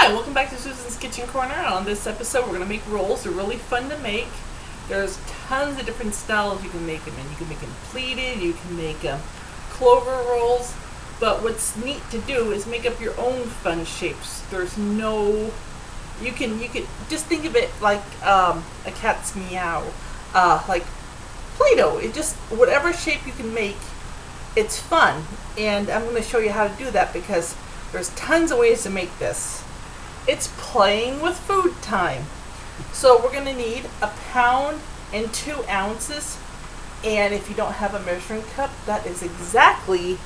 Hi, welcome back to Susan's Kitchen Corner. On this episode, we're going to make rolls. They're really fun to make. There's tons of different styles you can make them in. You can make them pleated, you can make clover rolls, but what's neat to do is make up your own fun shapes. There's no, you can just think of it like a cat's meow, like Play-Doh. It just, whatever shape you can make, it's fun. And I'm going to show you how to do that because there's tons of ways to make this. It's playing with food time. So we're going to need 1 pound and 2 ounces. And if you don't have a measuring cup, that is exactly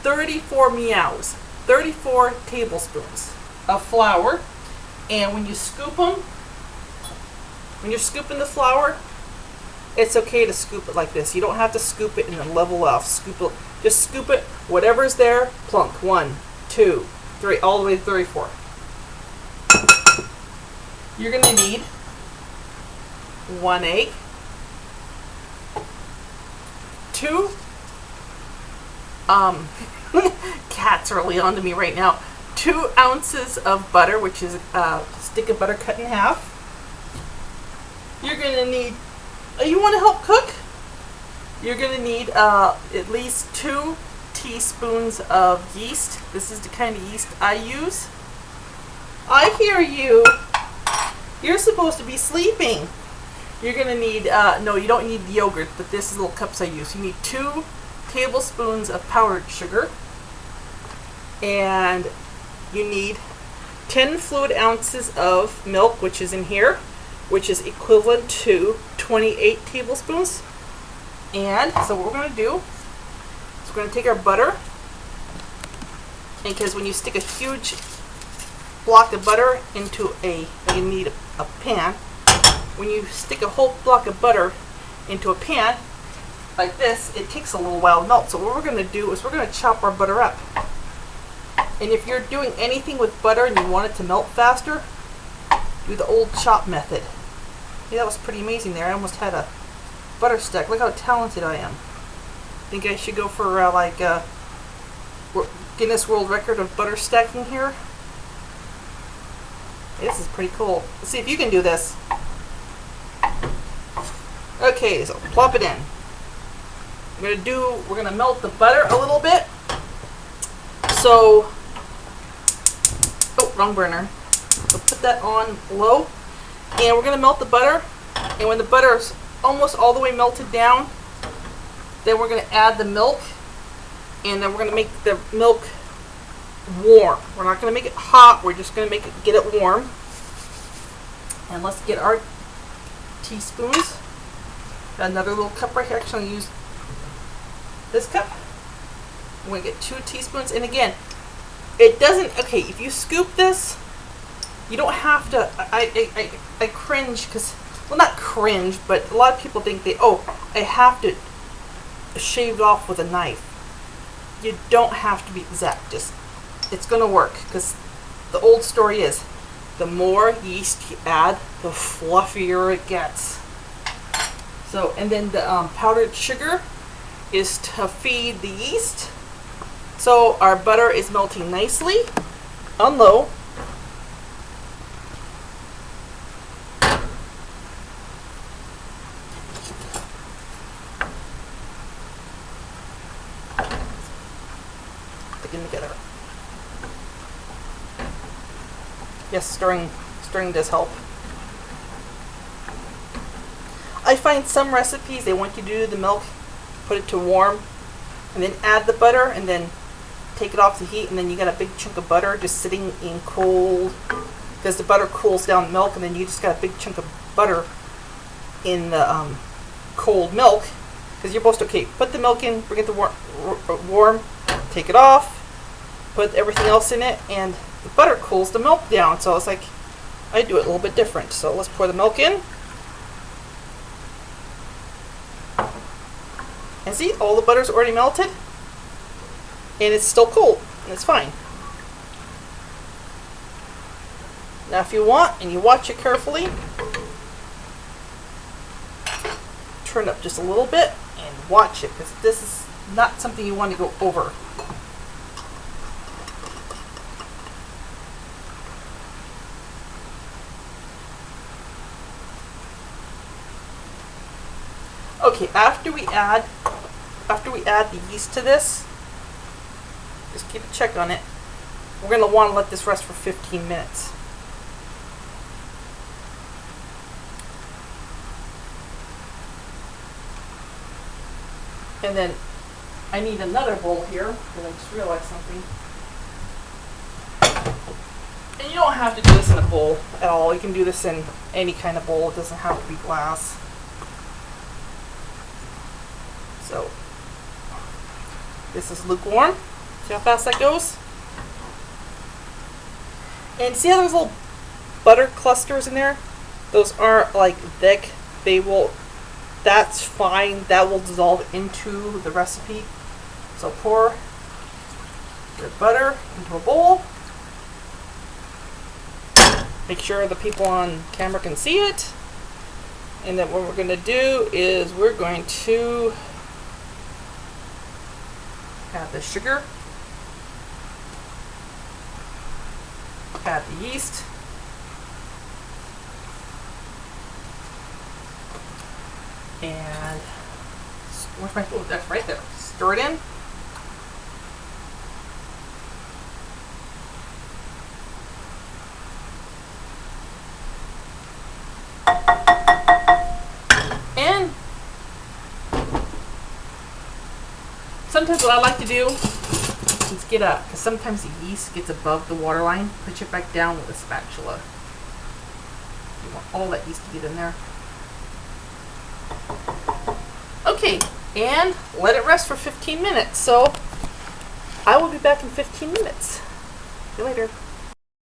34 meows, 34 tablespoons of flour. And when you scoop them, when you're scooping the flour, it's okay to scoop it like this. You don't have to scoop it and then level off. Scoop it, just scoop it, whatever's there, plunk. 1, 2, 3, all the way to 34. You're going to need 1 egg, 2, cat's really on to me right now, 2 ounces of butter, which is a stick of butter cut in half. You're going to need, you want to help cook? You're going to need at least 2 teaspoons of yeast. This is the kind of yeast I use. I hear you. You're supposed to be sleeping. You're going to need, no, you don't need yogurt, but this is little cups I use. You need 2 tablespoons of powdered sugar. And you need 10 fluid ounces of milk, which is in here, which is equivalent to 28 tablespoons. And so what we're going to do is we're going to take our butter, and because when you stick a huge block of butter into you need a pan. When you stick a whole block of butter into a pan like this, it takes a little while to melt. So what we're going to do is we're going to chop our butter up. And if you're doing anything with butter and you want it to melt faster, do the old chop method. Yeah, that was pretty amazing there. I almost had a butter stack. Look how talented I am. Think I should go for like Guinness World Record of butter stacking here? This is pretty cool. Let's see if you can do this. Okay, so plop it in. We're gonna melt the butter a little bit. So, oh, wrong burner. So put that on low. And we're gonna melt the butter. And when the butter is almost all the way melted down, then we're gonna add the milk. And then we're gonna make the milk warm. We're not going to make it hot. We're just going to get it warm. And let's get our teaspoons. Got another little cup right here. Actually, I'm going to use this cup. I'm going to get 2 teaspoons. And again, it doesn't. Okay, if you scoop this, you don't have to. I cringe because, well, not cringe, but a lot of people think I have to shave it off with a knife. You don't have to be exact. Just it's going to work because the old story is the more yeast you add, the fluffier it gets. So, and then the powdered sugar is to feed the yeast. So our butter is melting nicely on low. Sticking together. Yes, stirring does help. I find some recipes, they want you to do the milk, put it to warm, and then add the butter, and then take it off the heat, and then you got a big chunk of butter just sitting in cold, because the butter cools down the milk, and then you just got a big chunk of butter in the cold milk, because you're supposed to, okay, put the milk in, bring it to warm, take it off, put everything else in it, and the butter cools the milk down. So it's like I do it a little bit different. So let's pour the milk in. And see, all the butter's already melted. And it's still cold. And it's fine. Now if you want, and you watch it carefully, turn up just a little bit and watch it, because this is not something you want to go over. Okay, after we add the yeast to this, just keep a check on it. We're going to want to let this rest for 15 minutes. And then I need another bowl here because I just realized something. And you don't have to do this in a bowl at all. You can do this in any kind of bowl. It doesn't have to be glass. So this is lukewarm. See how fast that goes? And see how those little butter clusters in there? Those aren't like thick. That's fine. That will dissolve into the recipe. So pour your butter into a bowl. Make sure the people on camera can see it. And then what we're going to do is we're going to add the sugar, add the yeast, and where's my, oh, that's right there. Stir it in. And sometimes what I like to do is because sometimes the yeast gets above the water line, push it back down with a spatula. You want all that yeast to get in there. Okay, and let it rest for 15 minutes. So I will be back in 15 minutes. See you later.